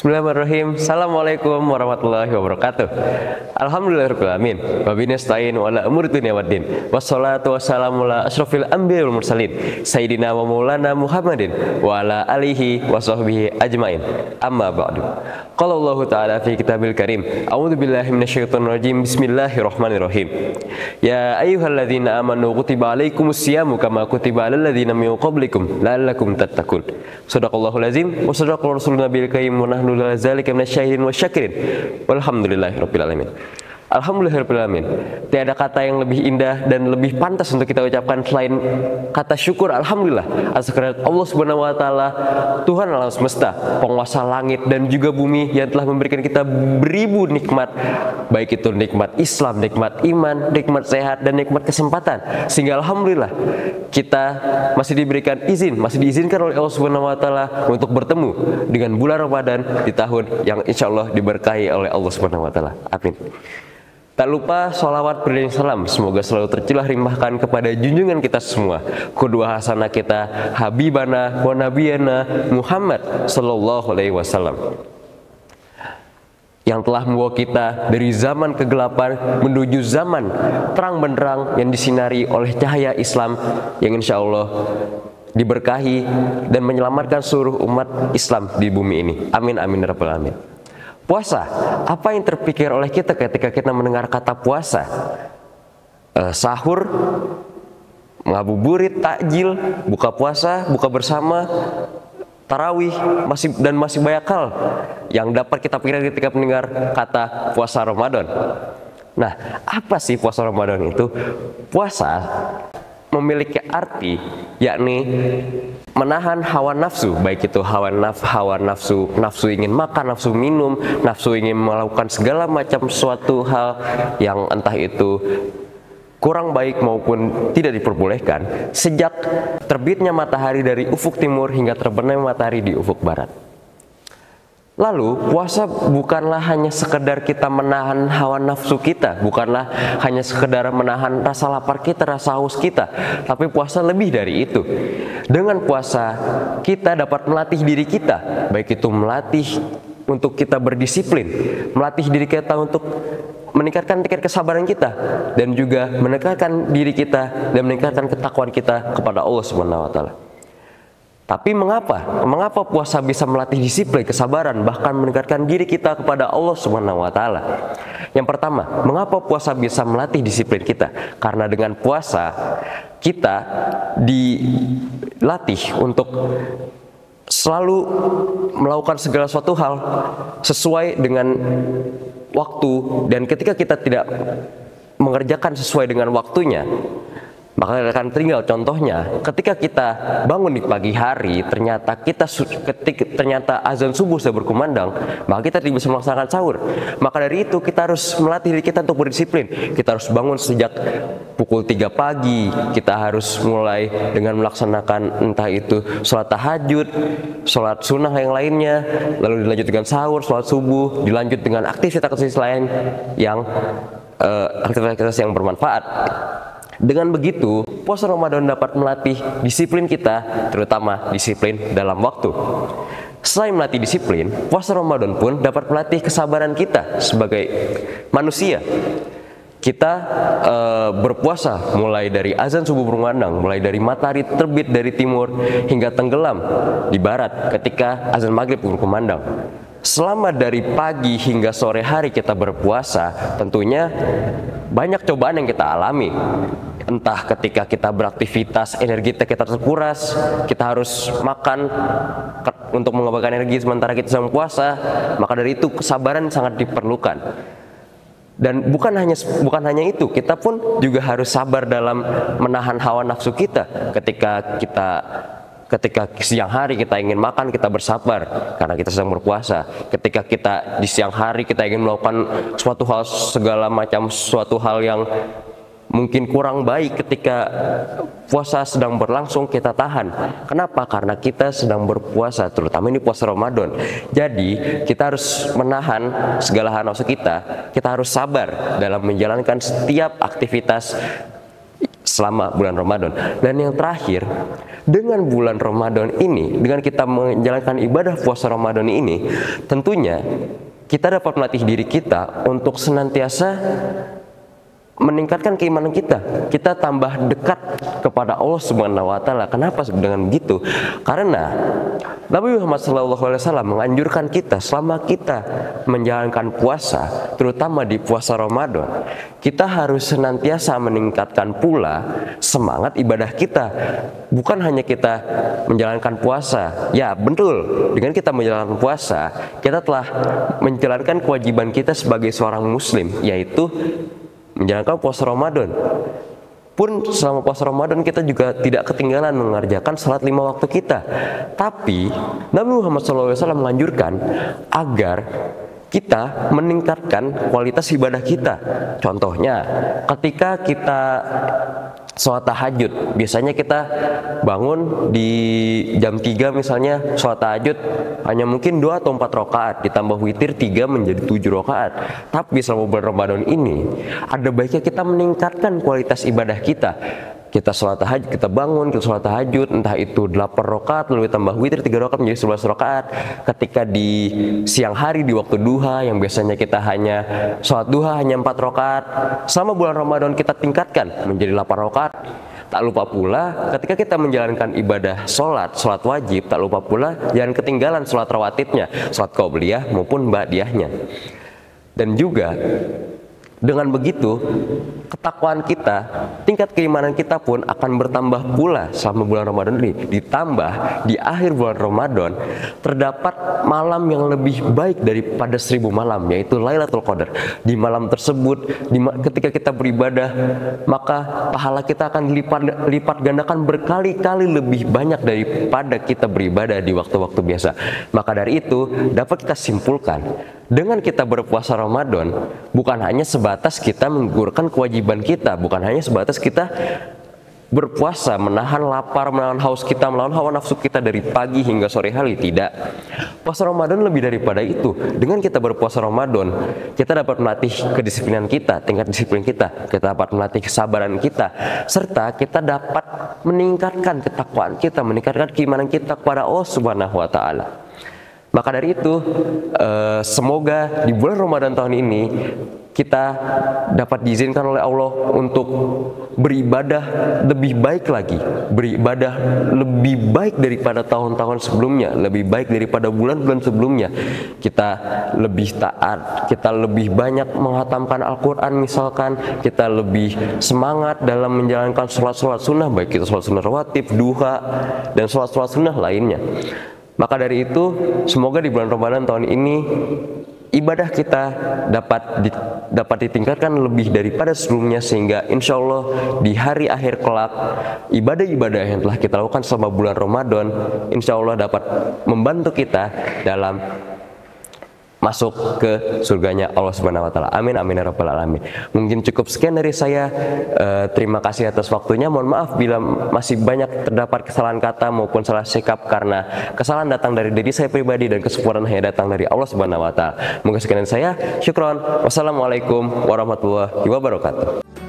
Bismillahirrahmanirrahim. Assalamualaikum warahmatullahi wabarakatuh. Alhamdulillahirrahmanirrahim. Wabinasta'in wa ala umur dunia waddin. Wassalatu wassalamu ala ashrafil anbiya wal mursalin Sayyidina wa maulana Muhammadin wa ala alihi wa sahbihi ajmain. Amma ba'du. Qala Allah Ta'ala fi kitabil karim. A'udzu billahi minasyaitonir rajim. Bismillahirrahmanirrahim. Ya ayyuhalladzina amanu kutiba alaikumus siyamu kama kutiba alal ladzina min qablikum la'allakum tattaqun. Shadaqallahul azim wa shadaqa rasulun nabiyil karim wa nahnu la zalika minasyahidin wa syakirin. Walhamdulillahirabbil alamin. Alhamdulillahirabbil alamin. Tiada kata yang lebih indah dan lebih pantas untuk kita ucapkan selain kata syukur alhamdulillah atas kehadirat Allah Subhanahu wa taala, Tuhan alam semesta, penguasa langit dan juga bumi yang telah memberikan kita beribu nikmat, baik itu nikmat Islam, nikmat iman, nikmat sehat dan nikmat kesempatan. Sehingga alhamdulillah kita masih diberikan izin, masih diizinkan oleh Allah Subhanahu wa taala untuk bertemu dengan bulan Ramadan di tahun yang insyaallah diberkahi oleh Allah Subhanahu wa taala. Amin. Tak lupa sholawat beriring salam semoga selalu tercurah limpahkan kepada junjungan kita semua, qudwah hasanah kita, habibana wa nabiyana Muhammad sallallahu alaihi wasallam, yang telah membawa kita dari zaman kegelapan menuju zaman terang benderang yang disinari oleh cahaya Islam yang insya Allah diberkahi dan menyelamatkan seluruh umat Islam di bumi ini. Amin amin ya rabbal alamin. Puasa, apa yang terpikir oleh kita ketika kita mendengar kata puasa? Sahur, ngabuburit, takjil, buka puasa, buka bersama, tarawih, masih banyak hal yang dapat kita pikirkan ketika mendengar kata puasa Ramadan. Nah, apa sih puasa Ramadan itu? Puasa memiliki arti yakni menahan hawa nafsu, baik itu hawa nafsu ingin makan, nafsu minum, nafsu ingin melakukan segala macam suatu hal yang entah itu kurang baik maupun tidak diperbolehkan sejak terbitnya matahari dari ufuk timur hingga terbenamnya matahari di ufuk barat. Lalu puasa bukanlah hanya sekedar kita menahan hawa nafsu kita, bukanlah hanya sekedar menahan rasa lapar kita, rasa haus kita, tapi puasa lebih dari itu. Dengan puasa kita dapat melatih diri kita, baik itu melatih untuk kita berdisiplin, melatih diri kita untuk meningkatkan tingkat kesabaran kita, dan juga meningkatkan diri kita dan meningkatkan ketakwaan kita kepada Allah Subhanahu wa taala. Tapi mengapa puasa bisa melatih disiplin, kesabaran, bahkan meningkatkan diri kita kepada Allah Subhanahu wa taala? Yang pertama, mengapa puasa bisa melatih disiplin kita? Karena dengan puasa kita dilatih untuk selalu melakukan segala suatu hal sesuai dengan waktu, dan ketika kita tidak mengerjakan sesuai dengan waktunya, maka akan tinggal contohnya ketika kita bangun di pagi hari, ternyata azan subuh sudah berkumandang, maka kita tidak bisa melaksanakan sahur. Maka dari itu kita harus melatih diri kita untuk berdisiplin. Kita harus bangun sejak pukul 3 pagi, kita harus mulai dengan melaksanakan entah itu sholat tahajud, sholat sunnah yang lainnya, lalu dilanjut dengan sahur, sholat subuh, dilanjut dengan aktivitas lain yang aktivitas yang bermanfaat. Dengan begitu, puasa Ramadan dapat melatih disiplin kita, terutama disiplin dalam waktu. Selain melatih disiplin, puasa Ramadan pun dapat melatih kesabaran kita sebagai manusia. Kita berpuasa mulai dari azan subuh berkumandang, mulai dari matahari terbit dari timur hingga tenggelam di barat ketika azan maghrib berkumandang. Selama dari pagi hingga sore hari kita berpuasa, tentunya banyak cobaan yang kita alami. Entah ketika kita beraktivitas, energi kita terkuras, kita harus makan untuk mengembangkan energi sementara kita sedang puasa, maka dari itu kesabaran sangat diperlukan. Dan bukan hanya itu, kita pun juga harus sabar dalam menahan hawa nafsu kita. Ketika siang hari kita ingin makan, kita bersabar karena kita sedang berpuasa. Ketika kita di siang hari kita ingin melakukan suatu hal yang mungkin kurang baik ketika puasa sedang berlangsung, kita tahan. Kenapa? Karena kita sedang berpuasa, terutama ini puasa Ramadan. Jadi kita harus menahan segala hawa nafsu kita. Kita harus sabar dalam menjalankan setiap aktivitas selama bulan Ramadan. Dan yang terakhir, dengan bulan Ramadan ini, dengan kita menjalankan ibadah puasa Ramadan ini, tentunya kita dapat melatih diri kita untuk senantiasa meningkatkan keimanan kita. Kita tambah dekat kepada Allah Subhanahu wa taala. Kenapa dengan begitu? Karena Nabi Muhammad SAW menganjurkan kita selama kita menjalankan puasa, terutama di puasa Ramadan, kita harus senantiasa meningkatkan pula semangat ibadah kita. Bukan hanya kita menjalankan puasa. Ya, betul. Dengan kita menjalankan puasa, kita telah menjalankan kewajiban kita sebagai seorang muslim, yaitu menjalankan puasa Ramadan. Pun selama puasa Ramadan kita juga tidak ketinggalan mengerjakan salat 5 waktu kita. Tapi Nabi Muhammad SAW menganjurkan agar kita meningkatkan kualitas ibadah kita. Contohnya, ketika kita sholat tahajud, biasanya kita bangun di jam 3 misalnya, sholat tahajud hanya mungkin 2 atau 4 rakaat, ditambah witir 3 menjadi 7 rakaat. Tapi selama bulan Ramadan ini, ada baiknya kita meningkatkan kualitas ibadah kita. Kita sholat tahajud, kita bangun, kita sholat tahajud, entah itu 8 rakaat, lalu tambah witir 3 rakaat menjadi 11 rakaat. Ketika di siang hari, di waktu duha, yang biasanya kita hanya sholat duha hanya 4 rakaat, selama bulan Ramadan kita tingkatkan menjadi 8 rakaat. Tak lupa pula ketika kita menjalankan ibadah sholat wajib, tak lupa pula jangan ketinggalan sholat rawatibnya, sholat qobliyah maupun ba'diyahnya. Dan juga dengan begitu, ketakwaan kita, tingkat keimanan kita pun akan bertambah pula selama bulan Ramadan ini. Ditambah di akhir bulan Ramadan terdapat malam yang lebih baik daripada 1000 malam, yaitu Lailatul Qadar. Di malam tersebut, ketika kita beribadah, maka pahala kita akan dilipat gandakan berkali-kali lebih banyak daripada kita beribadah di waktu-waktu biasa. Maka dari itu dapat kita simpulkan, dengan kita berpuasa Ramadan bukan hanya sebatas kita menggugurkan kewajiban kita, bukan hanya sebatas kita berpuasa, menahan lapar, menahan haus kita, melawan hawa nafsu kita dari pagi hingga sore hari. Tidak. Puasa Ramadan lebih daripada itu. Dengan kita berpuasa Ramadan, kita dapat melatih kedisiplinan kita, tingkat disiplin kita dapat melatih kesabaran kita, serta kita dapat meningkatkan ketakwaan kita, meningkatkan keimanan kita kepada Allah Subhanahu wa taala. Maka dari itu, semoga di bulan Ramadan tahun ini kita dapat diizinkan oleh Allah untuk beribadah lebih baik lagi, beribadah lebih baik daripada tahun-tahun sebelumnya, lebih baik daripada bulan-bulan sebelumnya. Kita lebih taat, kita lebih banyak menghatamkan Al-Quran misalkan, kita lebih semangat dalam menjalankan sholat-sholat sunnah, baik itu sholat sunnah rawatib, duha, dan sholat-sholat sunnah lainnya. Maka dari itu, semoga di bulan Ramadan tahun ini ibadah kita dapat ditingkatkan lebih daripada sebelumnya, sehingga insya Allah di hari akhir kelak ibadah-ibadah yang telah kita lakukan selama bulan Ramadan insya Allah dapat membantu kita dalam masuk ke surganya Allah Subhanahu wa taala. Amin amin ya rabbal alamin. Mungkin cukup sekian dari saya. Terima kasih atas waktunya. Mohon maaf bila masih banyak terdapat kesalahan kata maupun salah sikap, karena kesalahan datang dari diri saya pribadi dan kesempurnaan hanya datang dari Allah Subhanahu wa taala. Mungkin sekian dari saya. Syukron. Wassalamualaikum warahmatullahi wabarakatuh.